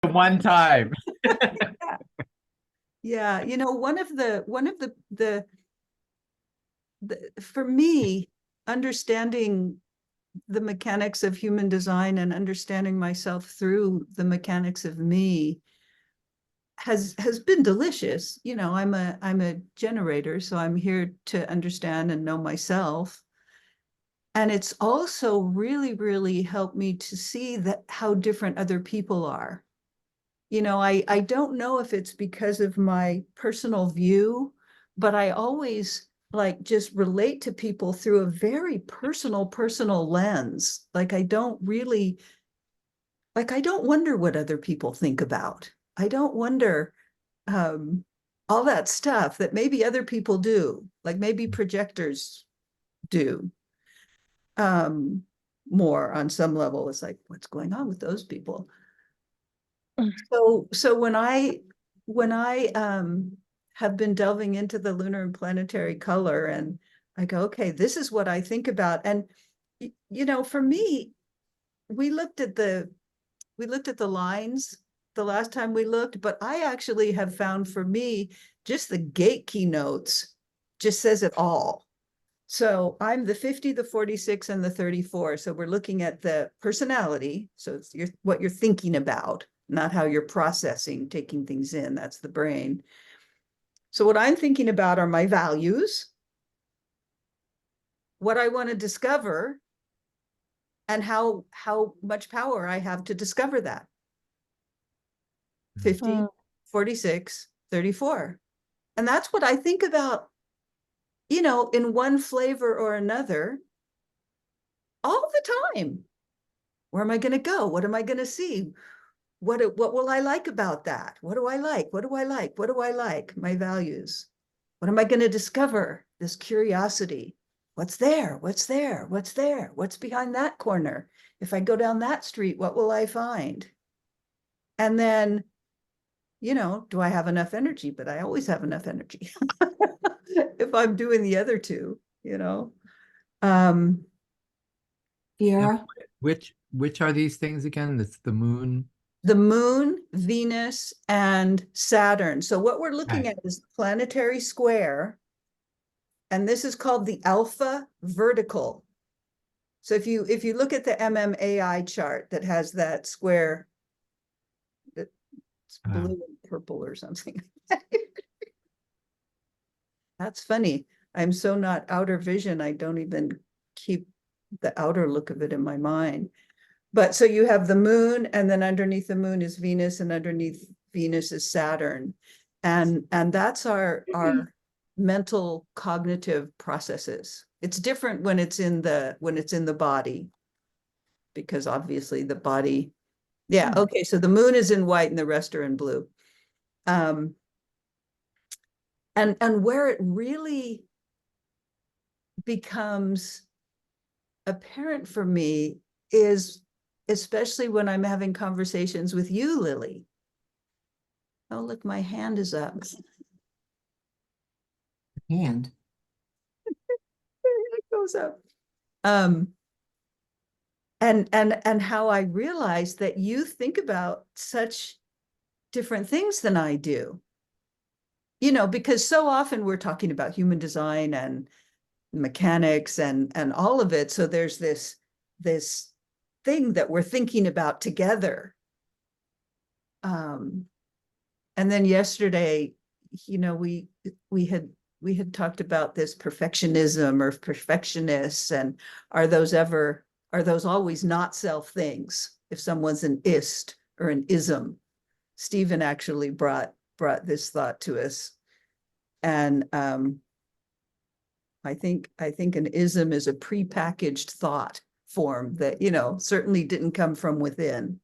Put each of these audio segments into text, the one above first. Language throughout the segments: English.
One time. Yeah, for me, understanding the mechanics of human design and understanding myself through the mechanics of me has been delicious. I'm a generator, so I'm here to understand and know myself. And it's also really, really helped me to see that how different other people are. I don't know if it's because of my personal view, but I always like just relate to people through a very personal lens. I don't wonder what other people think about. I don't wonder um, all that stuff that maybe other people do, like maybe projectors do um, more on some level. It's like, what's going on with those people? So when I have been delving into the lunar and planetary color, and I go, okay, this is what I think about. And for me, we looked at the we looked at the lines the last time we looked, but I actually have found for me just the gate keynotes just says it all. So I'm the 50, the 46, and the 34. So we're looking at the personality. So it's what you're thinking about, not how you're processing, taking things in. That's the brain. So what I'm thinking about are my values, what I want to discover, and how much power I have to discover that. 50, Mm. 46, 34. And that's what I think about, in one flavor or another all the time. Where am I going to go? What am I going to see? What will I like about that? What do I like? What do I like? What do I like? My values. What am I going to discover? This curiosity. What's there? What's there? What's there? What's behind that corner? If I go down that street, what will I find? And then, do I have enough energy? But I always have enough energy if I'm doing the other two. Um, And Yeah. which are these things again? It's the moon. the moon, Venus, and Saturn. So what we're looking Right. at is the planetary square, and this is called the alpha vertical. So if you look at the MMAI chart that has that square, that's blue Uh, and purple or something. That's funny. I'm so not outer vision. I don't even keep the outer look of it in my mind. But so you have the moon, and then underneath the moon is Venus, and underneath Venus is Saturn. And that's our mental cognitive processes. It's different when it's in the body, because obviously the body, yeah, Hmm. okay, so the moon is in white and the rest are in blue. Um, and where it really becomes apparent for me is especially when I'm having conversations with you, Lily. Oh, look, my hand is up. And It goes up. Um, and how I realized that you think about such different things than I do. Because so often we're talking about human design and mechanics and all of it. So there's this thing that we're thinking about together. Um, and then yesterday, we had we had talked about this perfectionism or perfectionists, and are those ever are those always not self things? If someone's an ist or an ism, Stephen actually brought this thought to us, and I think an ism is a prepackaged thought form that certainly didn't come from within.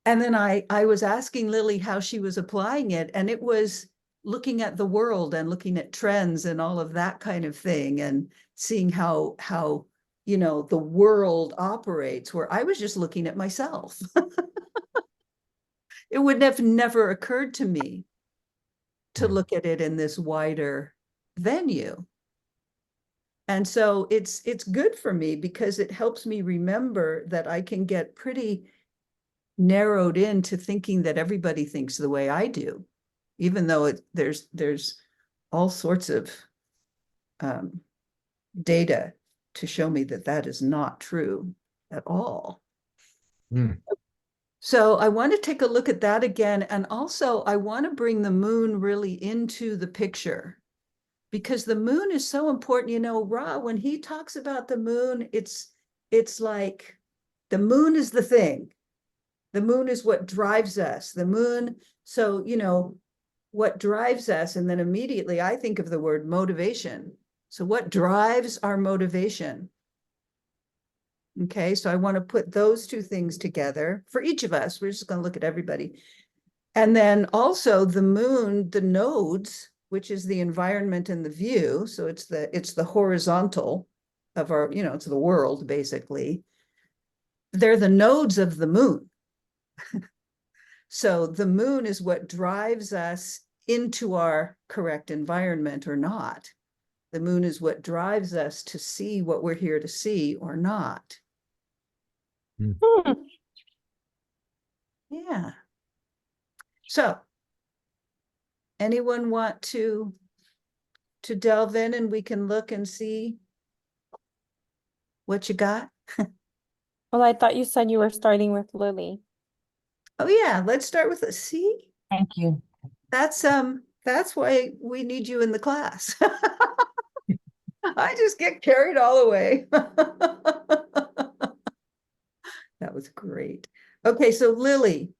And then I was asking Lily how she was applying it, and it was looking at the world and looking at trends and all of that kind of thing, and seeing how the world operates, where I was just looking at myself. It would have never occurred to me to mm, look at it in this wider venue. And so it's good for me because it helps me remember that I can get pretty narrowed into thinking that everybody thinks the way I do, even though there's all sorts of data to show me that that is not true at all. Mm. So I want to take a look at that again. And also I want to bring the moon really into the picture, because the moon is so important. You know, Ra, when he talks about the moon, it's like the moon is the thing. The moon is what drives us. The moon, so, you know, what drives us, and then immediately I think of the word motivation. So what drives our motivation? Okay, so I want to put those two things together for each of us. We're just going to look at everybody. And then also the moon, the nodes, which is the environment and the view. So it's the horizontal of our, you know, it's the world basically. They're the nodes of the moon. So the moon is what drives us into our correct environment or not. The moon is what drives us to see what we're here to see or not. Hmm. Yeah. So anyone want to delve in and we can look and see what you got? Well, I thought you said you were starting with Lily. Oh yeah, let's start with a C. Thank you. That's why we need you in the class. I just get carried all the way. That was great. Okay, so Lily.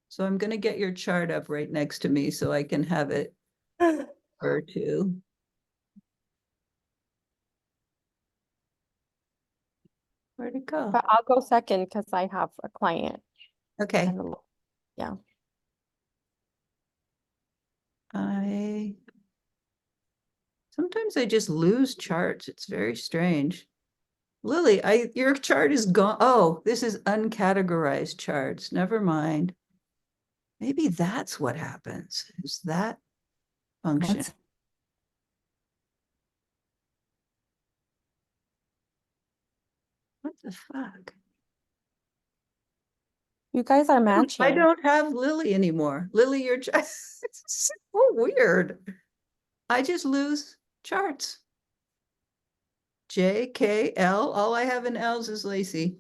So I'm going to get your chart up right next to me so I can have it or two. Where'd it go? But I'll go second because I have a client. Okay. Yeah. Sometimes I just lose charts. It's very strange. Lily, your chart is gone. Oh, this is uncategorized charts. Never mind. Maybe that's what happens. Is that function? What the fuck? You guys are matching. I don't have Lily anymore. Lily, you're just it's so weird. I just lose charts. J, K, L. All I have in L's is Lacey.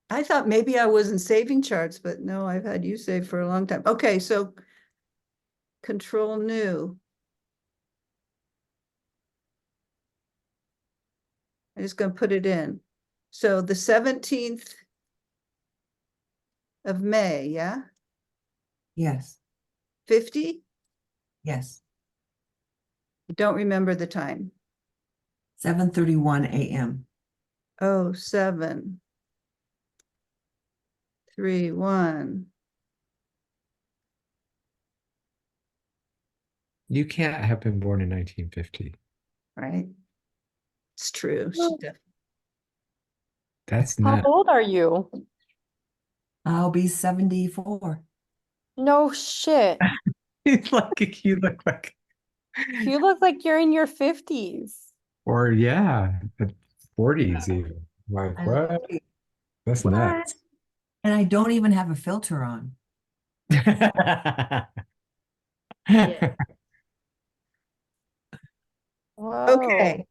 I thought maybe I wasn't saving charts, but no, I've had you save for a long time. Okay, so control new. I'm just going to put it in. So the 17th of May, yeah? Yes, 50? yes. I don't remember the time. 7:31 a.m. Oh, 7, 3, 1. You can't have been born in 1950. Right? It's true. Oh. That's How not. old are you? I'll be 74. No shit. Like you look like, You look like you're in your 50s. or yeah, the 40s even. Like I what? look great. That's What? nuts. And I don't even have a filter on. Yeah. Whoa. Okay.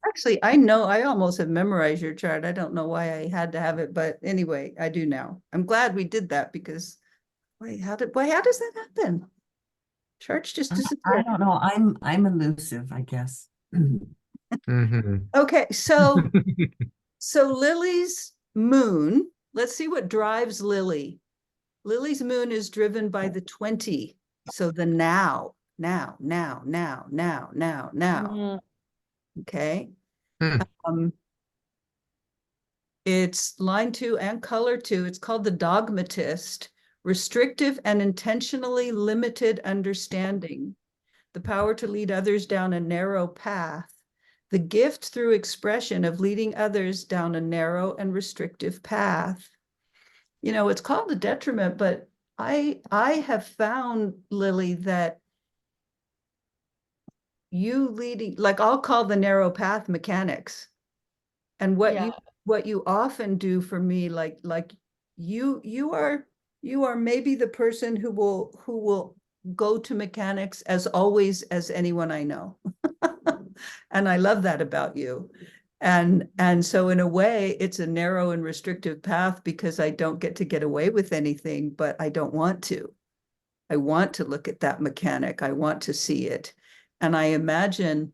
Actually, I know I almost have memorized your chart. I don't know why I had to have it, but anyway, I do now. I'm glad we did that because wait, how does that happen? Charts just I disappear. don't know. I'm elusive, I guess. Mhm. Okay, so Lily's moon, let's see what drives Lily. Lily's moon is driven by the 20. So the now. Mm. Okay. Hmm. It's line 2 and color 2. It's called the dogmatist, restrictive and intentionally limited understanding, the power to lead others down a narrow path, the gift through expression of leading others down a narrow and restrictive path. You know, it's called a detriment, but I have found, Lily, that you leading, like I'll call the narrow path mechanics. And Yeah. what you often do for me, like you are maybe the person who will go to mechanics as always as anyone I know. And I love that about you. And so in a way, it's a narrow and restrictive path because I don't get away with anything, but I don't want to. I want to look at that mechanic. I want to see it. And I imagine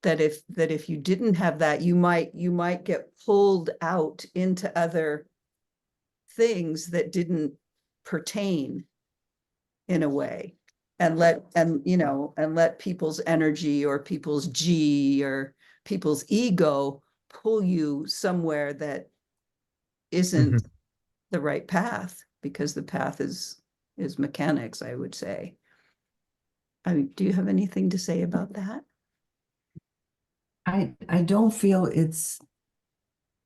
that if you didn't have that, you might get pulled out into other things that didn't pertain in a way, and let people's energy or people's G or people's ego pull you somewhere that isn't the right path, because the path is mechanics, I would say. I mean, do you have anything to say about that? I don't feel it's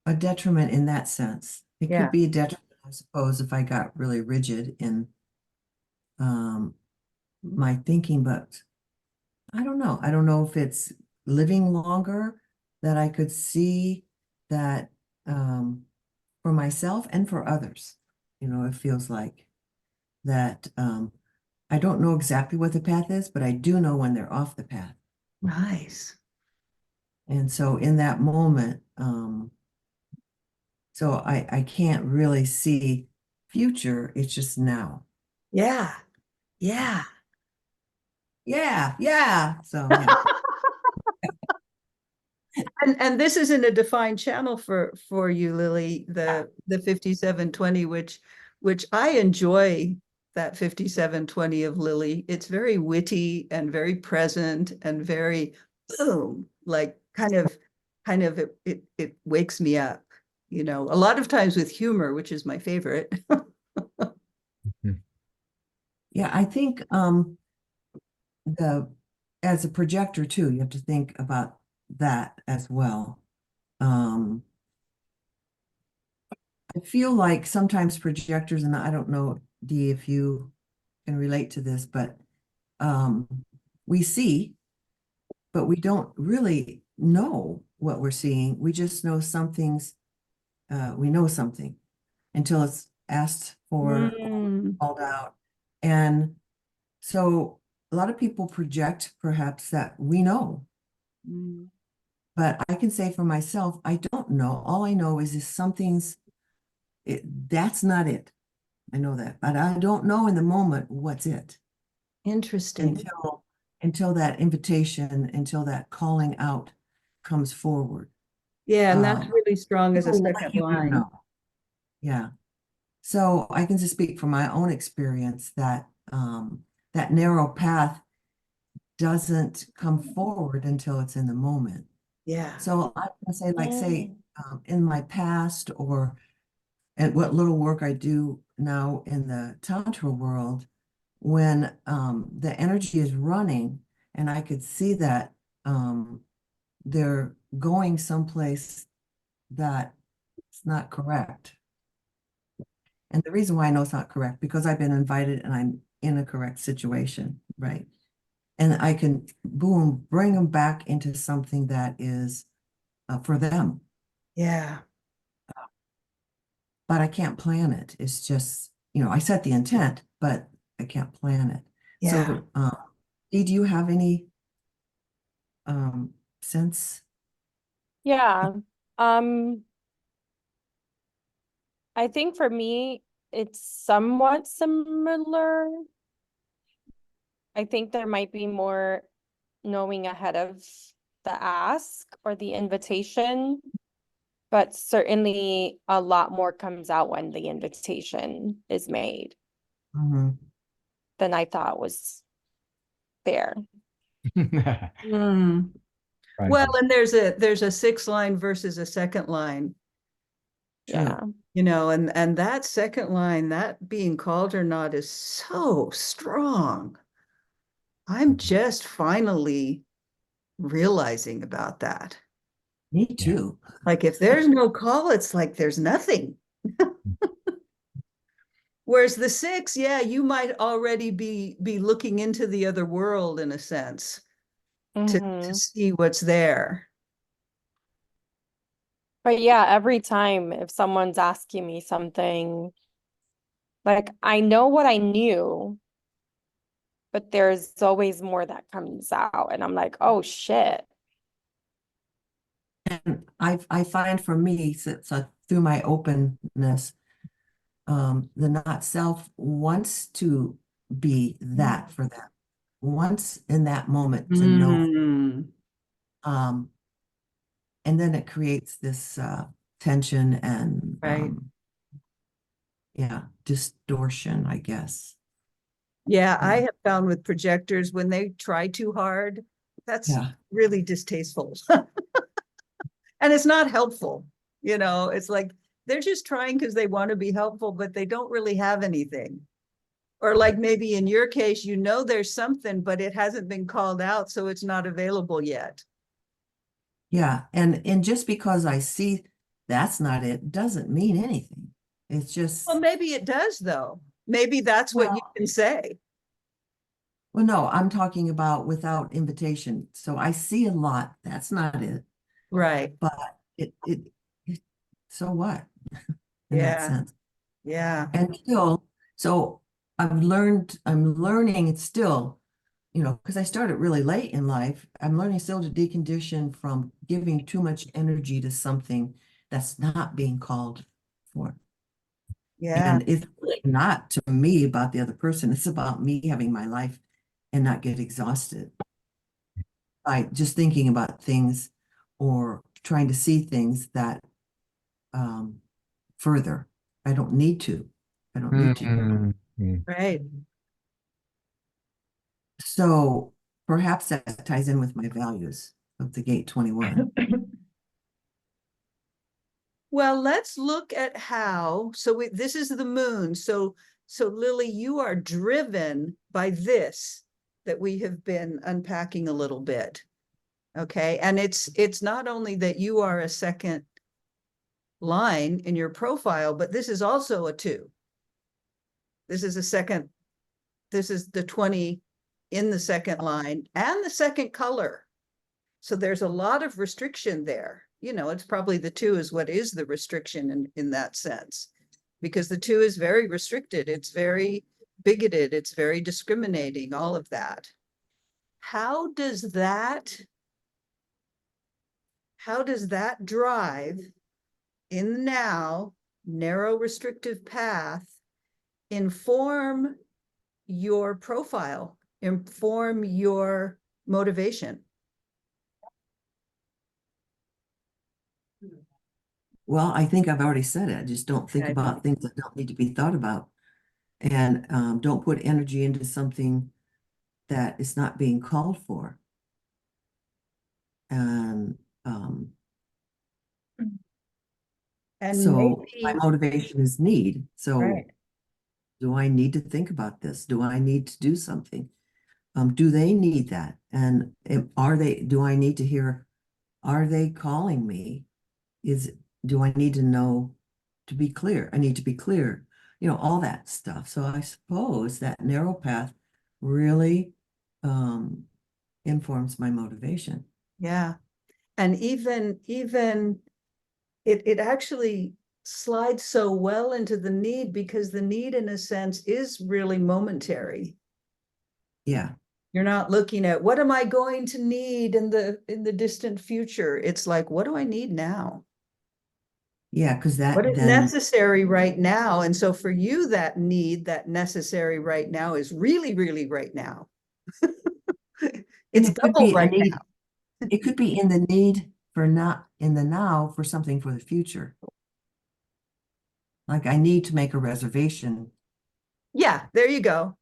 a detriment in that sense. It Yeah. could be a detriment, I suppose, if I got really rigid in my thinking, but I don't know. I don't know if it's living longer that I could see that for myself and for others. It feels like that I don't know exactly what the path is, but I do know when they're off the path. Nice. And so in that moment, so I can't really see future, it's just now. Yeah. Yeah. Yeah, yeah. So yeah. And this isn't a defined channel for you, Lily, the 5720, which I enjoy, that 5720 of Lily. It's very witty and very present and very boom, like kind of it wakes me up, a lot of times with humor, which is my favorite. Yeah, I think the as a projector too, you have to think about that as well. I feel like sometimes projectors, and I don't know, Dee, if you can relate to this, but we see, but we don't really know what we're seeing. We just know something's, we know something until it's asked for, Mm. called out. And so a lot of people project perhaps that we know, Mm. but I can say for myself, I don't know. All I know is that's not it. I know that, but I don't know in the moment what's it Interesting. until that invitation, until that calling out comes forward. Yeah, and that's really strong as a People want second you to line. know. Yeah. So I can just speak from my own experience that that narrow path doesn't come forward until it's in the moment. Yeah. So I can say, like, say, Mm. in my past or at what little work I do now in the Tantra world, when the energy is running and I could see that they're going someplace that it's not correct. And the reason why I know it's not correct, because I've been invited and I'm in a correct situation, right? And I can, boom, bring them back into something that is for them. Yeah. But I can't plan it. It's just, I set the intent, but I can't plan it. Yeah. So, Dee, do you have any sense? Yeah. Um, I think for me, it's somewhat similar. I think there might be more knowing ahead of the ask or the invitation, but certainly a lot more comes out when the invitation is made Mhm. than I thought was there. Mm. Well, and there's a 6 line versus a second line, Yeah. and that second line, that being called or not, is so strong. I'm just finally realizing about that. Me too. Like if there's no call, it's like there's nothing. Whereas the 6, yeah, you might already be looking into the other world in a sense to Mm-hmm. see what's there. But yeah, every time if someone's asking me something, like I know what I knew, but there's always more that comes out, and I'm like, oh shit. And I find for me, so through my openness, the not self wants to be that for them, wants in that moment to know, Mm, um, and then it creates this tension and right. yeah, distortion, I guess. Yeah, I Yeah. have found with projectors, when they try too hard, that's Yeah. really distasteful. And it's not helpful. It's like they're just trying because they want to be helpful, but they don't really have anything. Or like maybe in your case, there's something, but it hasn't been called out, so it's not available yet. Yeah, and just because I see that's not it doesn't mean anything. It's just, Well, maybe it does, though. Maybe that's what you well, can say. well, no, I'm talking about without invitation. So I see a lot. That's not it. Right. But it so what in that Yeah. sense? Yeah. And still, so I'm learning it's still, because I started really late in life. I'm learning still to decondition from giving too much energy to something that's not being called for. Yeah. And it's really not to me about the other person. It's about me having my life and not get exhausted by just thinking about things or trying to see things that um, further. I don't need to. I don't need to. Mm, mm. Right. So perhaps that ties in with my values of the Gate 21. Well, let's look at how. So this is the moon. So Lily, you are driven by this that we have been unpacking a little bit. Okay. And it's not only that you are a second line in your profile, but this is also a 2. This is the 20 in the second line and the second color. So there's a lot of restriction there. It's probably the 2 is what is the restriction in that sense, because the 2 is very restricted. It's very bigoted. It's very discriminating, all of that. How does that drive in the now narrow restrictive path inform your profile, inform your motivation? Well, I think I've already said it. I just don't think Okay. about things that don't need to be thought about. And don't put energy into something that is not being called for. And And so my maybe, motivation is need. So right. do I need to think about this? Do I need to do something? Do they need that? And do I need to hear, are they calling me? Do I need to know to be clear? I need to be clear, all that stuff. So I suppose that narrow path really informs my motivation. Yeah. And even it actually slides so well into the need, because the need in a sense is really momentary. Yeah. You're not looking at what am I going to need in the distant future. It's like, what do I need now? Yeah, because What that is then necessary right now? And so for you, that need, that necessary right now is really, really right now. and It's it could double be a right need, now. it could be in the need for not in the now for something for the future. Like I need to make a reservation, Yeah, there you go.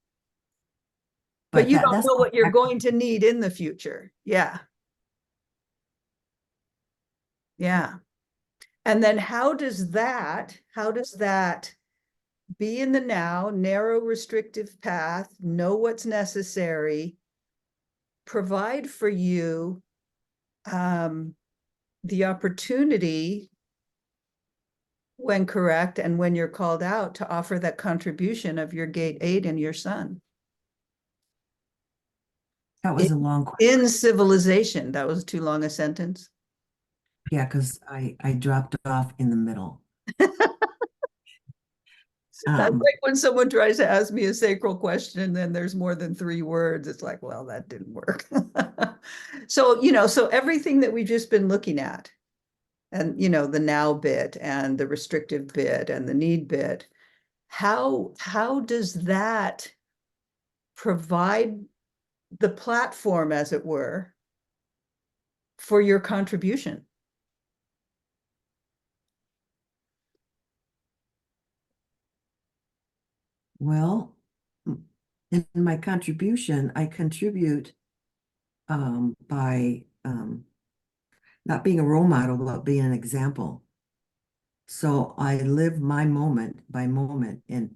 But but you don't that's know not what you're actually, going to need in the future. Yeah. Yeah. And then how does that be in the now, narrow restrictive path, know what's necessary, provide for you the opportunity, when correct and when you're called out, to offer that contribution of your gate 8 and your son that was a long question. in civilization. That was too long a sentence. Yeah, because I dropped off in the middle. That's Um, like when someone tries to ask me a sacral question and then there's more than 3 words. It's like, well, that didn't work. So, so everything that we've just been looking at, and the now bit and the restrictive bit and the need bit, how does that provide the platform, as it were, for your contribution? well, in my contribution, I contribute by not being a role model, but being an example. So I live my moment by moment, and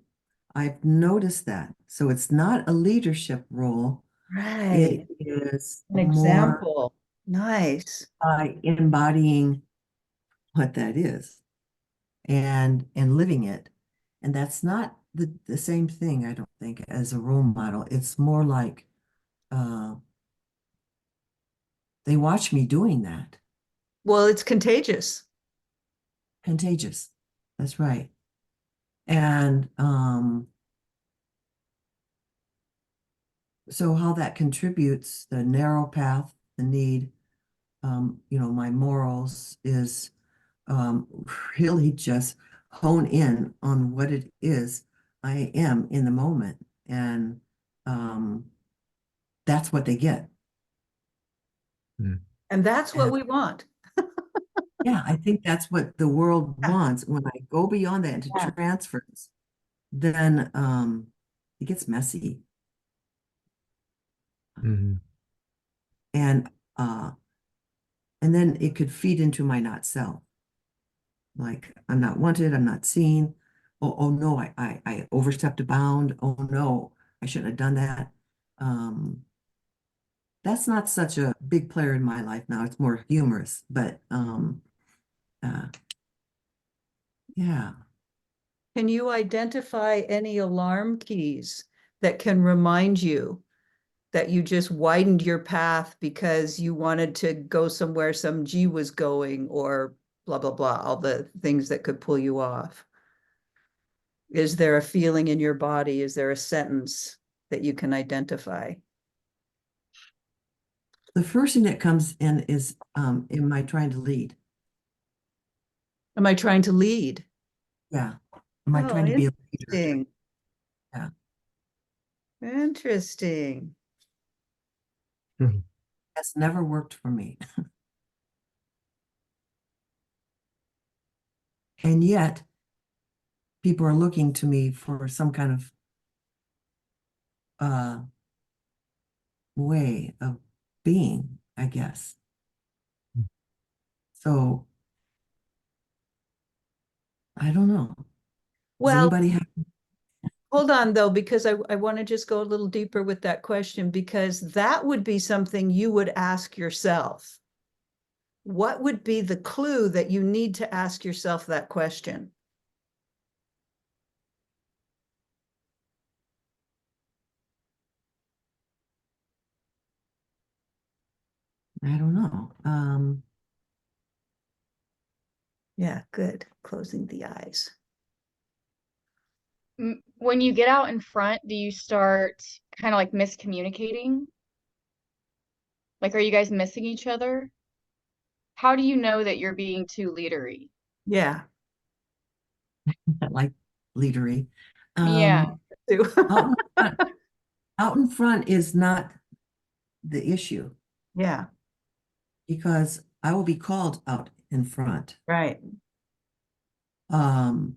I've noticed that. So it's not a leadership role. Right. It is An more example. Nice. by embodying what that is and living it. And that's not the same thing, I don't think, as a role model. It's more like uh, they watch me doing that. Well, it's contagious. Contagious. That's right. And so how that contributes, the narrow path, the need, my morals is really just hone in on what it is I am in the moment. And um, that's what they get. And that's what And we want. yeah, I think that's what the world Yeah. wants. When I go beyond that into Yeah. transfers, then it gets messy. Mhm. And uh, and then it could feed into my not self. Like I'm not wanted, I'm not seen. Oh no, I overstepped a bound. Oh no, I shouldn't have done that. Um, that's not such a big player in my life now. It's more humorous, but uh, yeah. Can you identify any alarm keys that can remind you that you just widened your path because you wanted to go somewhere some G was going, or blah, blah, blah, all the things that could pull you off? Is there a feeling in your body? Is there a sentence that you can identify? The first thing that comes in is, am I trying to lead? Am I trying to lead? Yeah. Am I Oh, trying to be a leader? interesting. Yeah. Interesting. Mhm. That's never worked for me. And yet people are looking to me for some kind of uh way of being, I guess. So I don't know. Does Well, anybody have hold on though, because I want to just go a little deeper with that question, because that would be something you would ask yourself. What would be the clue that you need to ask yourself that question? I don't know. Yeah, good. Closing the eyes. When you get out in front, do you start kind of like miscommunicating? Like, are you guys missing each other? How do you know that you're being too leadery? Yeah. like leadery. Yeah. Um out in front, out in front is not the issue Yeah, because I will be called out in front. right. Um,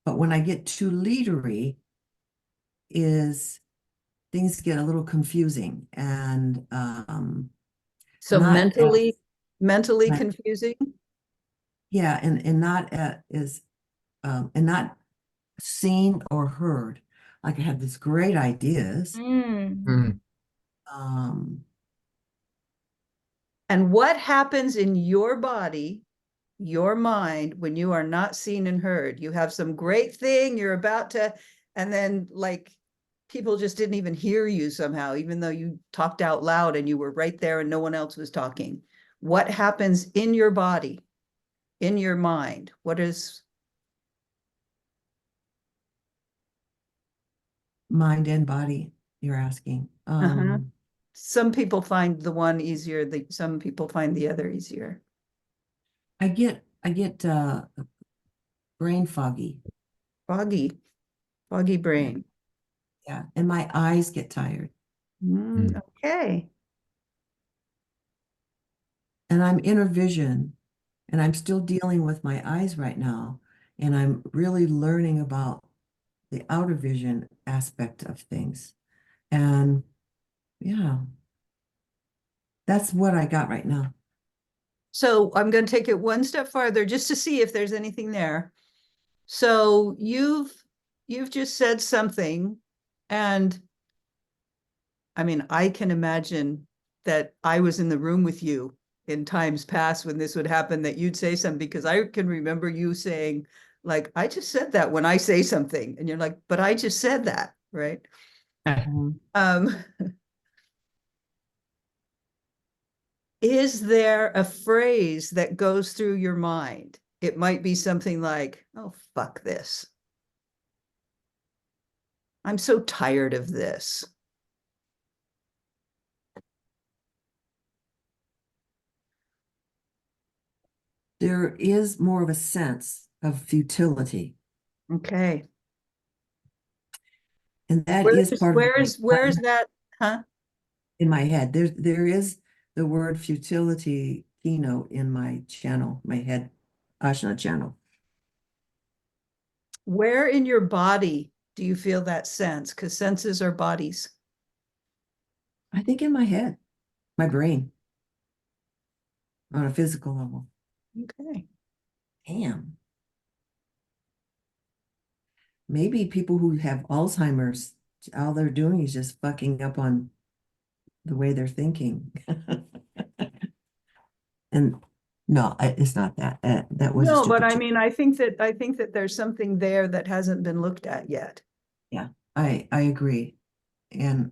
but when I get too leadery, is things get a little confusing and So not mentally as confusing. yeah, and not as and not seen or heard. Like I have these great ideas. Mm. Mm. Um, And what happens in your body, your mind, when you are not seen and heard? You have some great thing you're about to, and then like people just didn't even hear you somehow, even though you talked out loud and you were right there and no one else was talking. what happens in your body, in your mind? What is, Mind and body, you're asking. some people find the one easier, some people find the other easier. I get brain foggy. Foggy brain. Yeah, and my eyes get tired. Okay. And I'm inner vision, and I'm still dealing with my eyes right now. And I'm really learning about the outer vision aspect of things. And yeah, that's what I got right now. So I'm going to take it one step farther just to see if there's anything there. So you've just said something, and I mean, I can imagine that I was in the room with you in times past when this would happen, that you'd say something, because I can remember you saying, like, I just said that when I say something, and you're like, but I just said that, right? Um, is there a phrase that goes through your mind? It might be something like, oh, fuck this. I'm so tired of this. There is more of a sense of futility. Okay. And that is part of where's that? Huh? in my head. There is the word futility keynote in my channel, my head Ashna channel. Where in your body do you feel that sense? Because senses are bodies. I think in my head, my brain, on a physical level. Okay. Damn. Maybe people who have Alzheimer's, all they're doing is just fucking up on the way they're thinking. And no, it's not that. That was a No, but stupid I joke. mean, I think that there's something there that hasn't been looked at yet. Yeah, I agree. And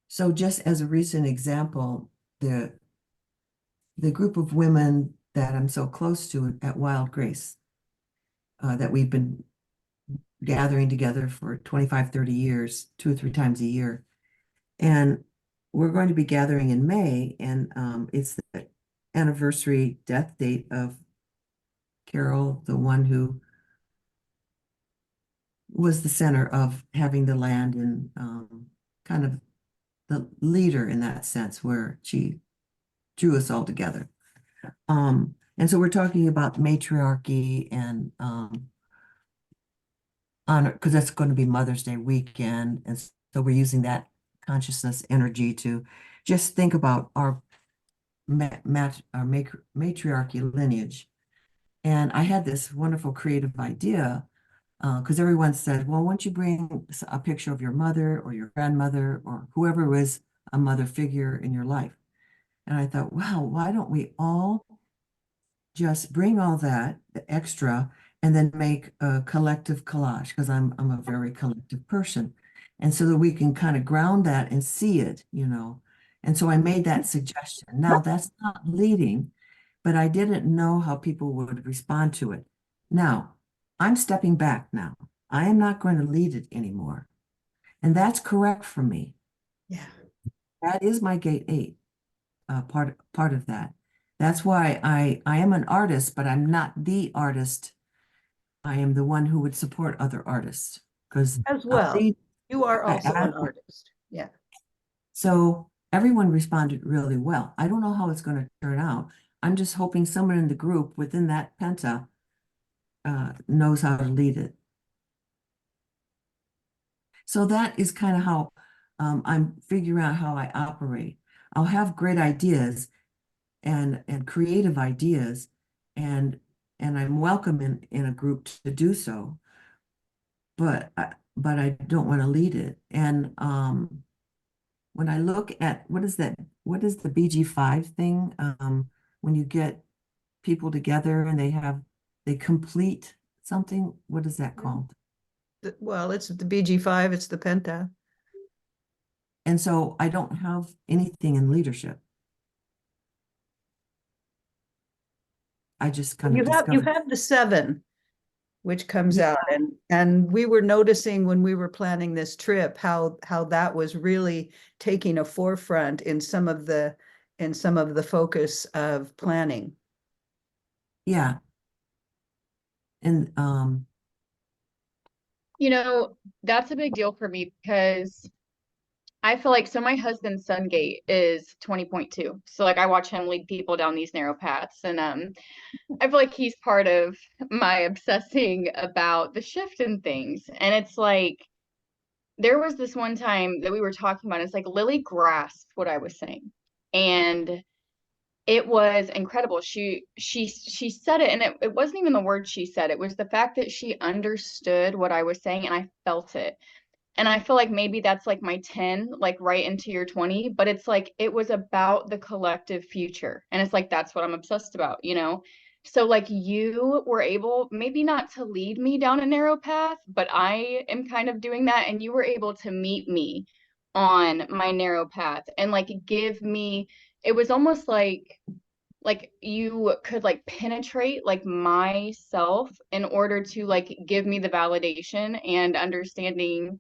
so just as a recent example, the group of women that I'm so close to at Wild Grace, that we've been gathering together for 25, 30 years, 2 or 3 times a year. And we're going to be gathering in May, and it's the anniversary death date of Carol, the one who was the center of having the land and kind of the leader in that sense, where she drew us all together. And so we're talking about matriarchy and honor, because that's going to be Mother's Day weekend. And so we're using that consciousness energy to just think about our matriarchy lineage. And I had this wonderful creative idea, because everyone said, well, why don't you bring a picture of your mother or your grandmother or whoever was a mother figure in your life? And I thought, wow, why don't we all just bring all that extra and then make a collective collage, because I'm a very collective person. And so that we can kind of ground that and see it, you know. And so I made that suggestion. Now that's not leading, but I didn't know how people would respond to it. Now, I'm stepping back now. I am not going to lead it anymore. And that's correct for me. Yeah. That is my gate 8, part of that. That's why I am an artist, but I'm not the artist. I am the one who would support other artists, because As well. You are also an artist. Yeah. So everyone responded really well. I don't know how it's going to turn out. I'm just hoping someone in the group within that penta knows how to lead it. So that is kind of how I'm figuring out how I operate. I'll have great ideas and creative ideas, and I'm welcome in a group to do so. But I don't want to lead it. And when I look at what is the BG5 thing? When you get people together and they complete something, what is that called? Well, it's the BG5, it's the penta. And so I don't have anything in leadership. I just kind of You discovered. have the 7, which comes Yeah. out, and we were noticing when we were planning this trip how that was really taking a forefront in some of the focus of planning. Yeah. And You know, that's a big deal for me because I feel like so my husband's sun gate is 20.2. So like I watch him lead people down these narrow paths, and I feel like he's part of my obsessing about the shift in things. And it's like there was this one time that we were talking about, it's like Lily grasped what I was saying. And it was incredible. She said it, and it wasn't even the word she said. It was the fact that she understood what I was saying, and I felt it. And I feel like maybe that's like my 10, like right into your 20, but it's like it was about the collective future. And it's like that's what I'm obsessed about, you know? So like you were able maybe not to lead me down a narrow path, but I am kind of doing that, and you were able to meet me on my narrow path and like give me, it was almost like you could like penetrate like myself in order to like give me the validation and understanding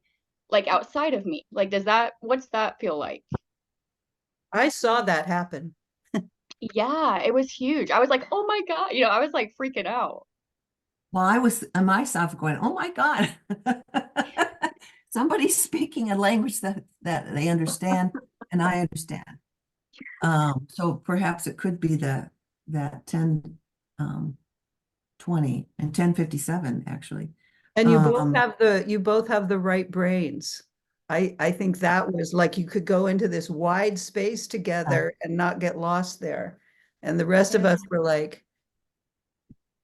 like outside of me. Like what's that feel like? I saw that happen. Yeah, it was huge. I was like, oh my God, you know, I was like freaking out. well, I was myself going, oh my God. Somebody's speaking a language that they understand and I understand. So perhaps it could be that 10 20 and 1057 actually. And Um, you both have the right brains. I think that was like you could go into this wide space together and not get lost there. And the rest of us were like,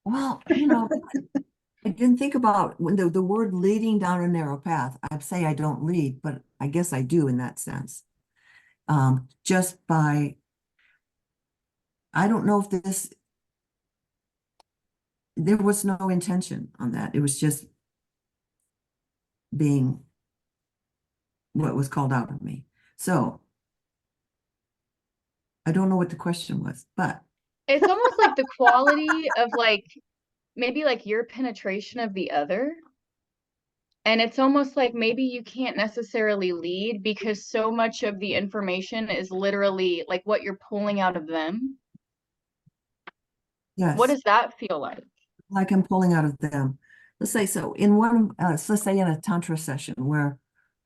well, I didn't think about when the word leading down a narrow path. I'd say I don't lead, but I guess I do in that sense. Just by, I don't know if there was no intention on that. It was just being what was called out of me. So I don't know what the question was, but It's almost like the quality of like maybe like your penetration of the other. And it's almost like maybe you can't necessarily lead because so much of the information is literally like what you're pulling out of them. What yes, does that feel like? like I'm pulling out of them. Let's say so in one, let's say in a tantra session where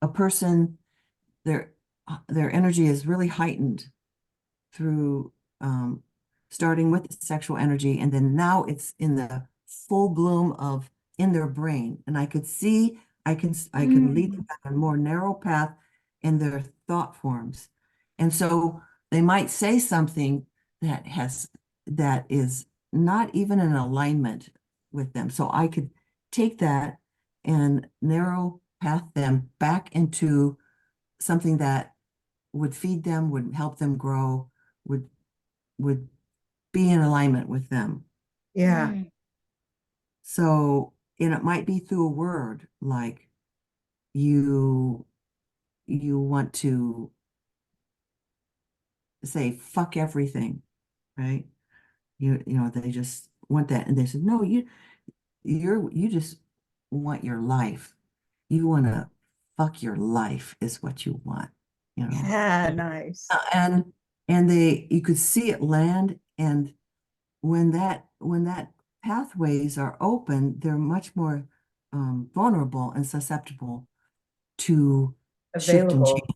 a person, their energy is really heightened through starting with the sexual energy, and then now it's in the full bloom of in their brain. And I could see, I can lead them down a more narrow path in their thought forms. And so they might say something that is not even in alignment with them. So I could take that and narrow path them back into something that would feed them, would help them grow, would would be in alignment with them. yeah, Mm. So, and it might be through a word like you you want to say fuck everything, right? They just want that, and they said, no, you just want your life. You want to fuck your life is what you want, you know. yeah, nice. And you could see it land, and when that pathways are open, they're much more vulnerable and susceptible to shift and change Available.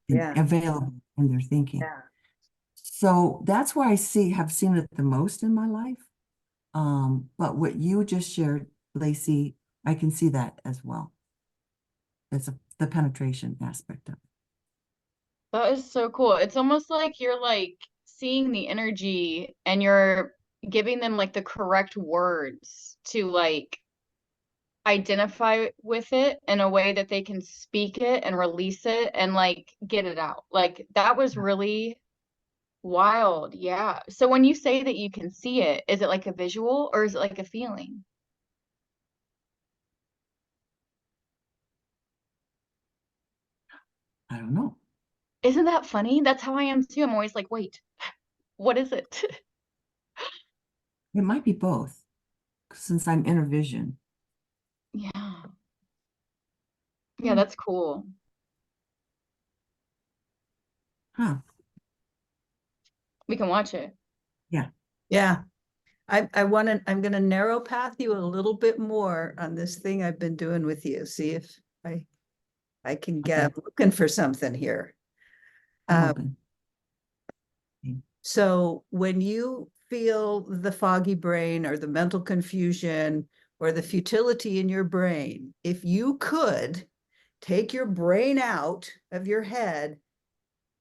and Yeah, available in their thinking. yeah. So that's where have seen it the most in my life. But what you just shared, Lacey, I can see that as well. The penetration aspect of it. That is so cool. It's almost like you're like seeing the energy and you're giving them like the correct words to like identify with it in a way that they can speak it and release it and like get it out. Like that was really wild. Yeah. So when you say that you can see it, is it like a visual or is it like a feeling? I don't know. Isn't that funny? That's how I am too. I'm always like, wait, what is it? It might be both, since I'm inner vision. Yeah. Yeah, Hmm. that's cool. Huh, We can watch it. yeah. Yeah. I'm gonna narrow path you a little bit more on this thing I've been doing with you. See if I can get, Okay. I'm looking for something here. I'm Uh, open. So when you feel the foggy brain or the mental confusion or the futility in your brain, if you could take your brain out of your head,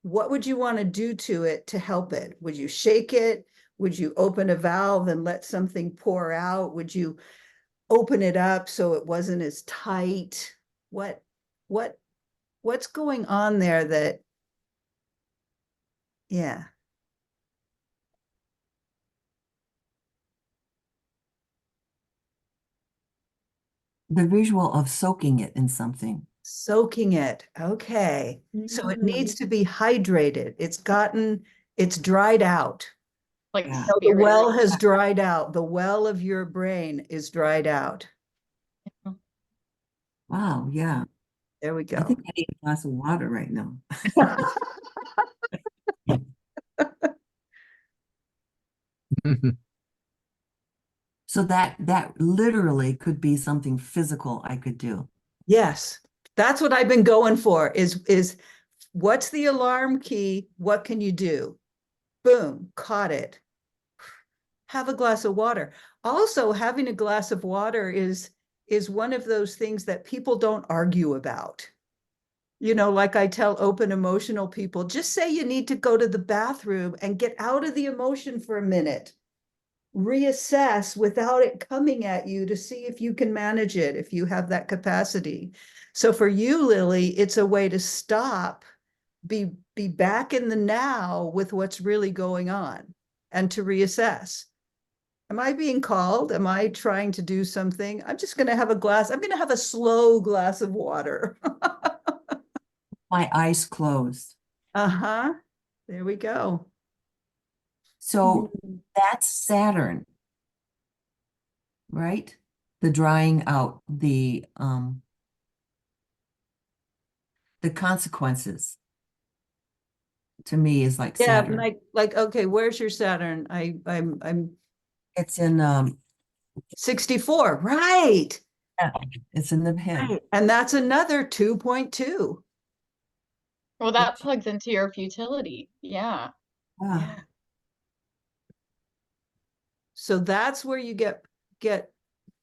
what would you want to do to it to help it? Would you shake it? Would you open a valve and let something pour out? Would you open it up so it wasn't as tight? What what what's going on there that, yeah. The visual of soaking it in something. Soaking it. Okay. So it needs to be hydrated. It's dried out. Like Yeah. So the spirit. well has dried out. The well of your brain is dried out. Wow, yeah. There we I go. think I need a glass of water right now. So that literally could be something physical I could do. Yes. That's what I've been going for is what's the alarm key? What can you do? Boom, caught it. Have a glass of water. Also, having a glass of water is one of those things that people don't argue about. You know, like I tell open emotional people, just say you need to go to the bathroom and get out of the emotion for a minute. Reassess without it coming at you to see if you can manage it, if you have that capacity. So for you, Lily, it's a way to stop, be back in the now with what's really going on and to reassess. Am I being called? Am I trying to do something? I'm just going to have a glass. I'm going to have a slow glass of water. My eyes closed. Uh-huh. There we go. So that's Saturn, right? The drying out, the consequences to me is like Yeah, Saturn. like okay, where's your Saturn? I'm It's in 64. Right. it's in the head. Right. And that's another 2.2. Well, that plugs into your futility. Yeah. Ah, Yeah. So that's where you get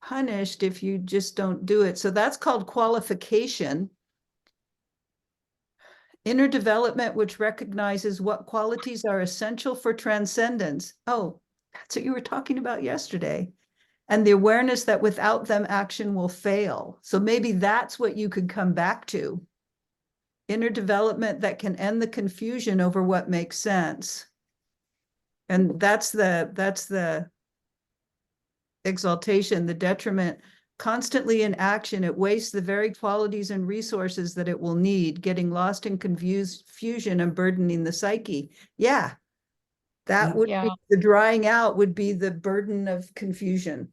punished if you just don't do it. So that's called qualification. Inner development, which recognizes what qualities are essential for transcendence. Oh, that's what you were talking about yesterday. And the awareness that without them, action will fail. So maybe that's what you could come back to. Inner development that can end the confusion over what makes sense. And that's the exaltation, the detriment. Constantly in action, it wastes the very qualities and resources that it will need, getting lost in confusion and burdening the psyche. Yeah, that Yep. would Yeah. be the drying out, would be the burden of confusion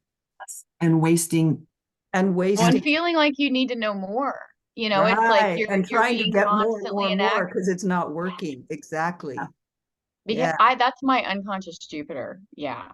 And wasting. and Well, and wasting. feeling like you need to know more. You know, it's like Right. And you're trying to being get more and more constantly and in more act because it's not working. Exactly. because Yeah. that's my unconscious Jupiter. Yeah.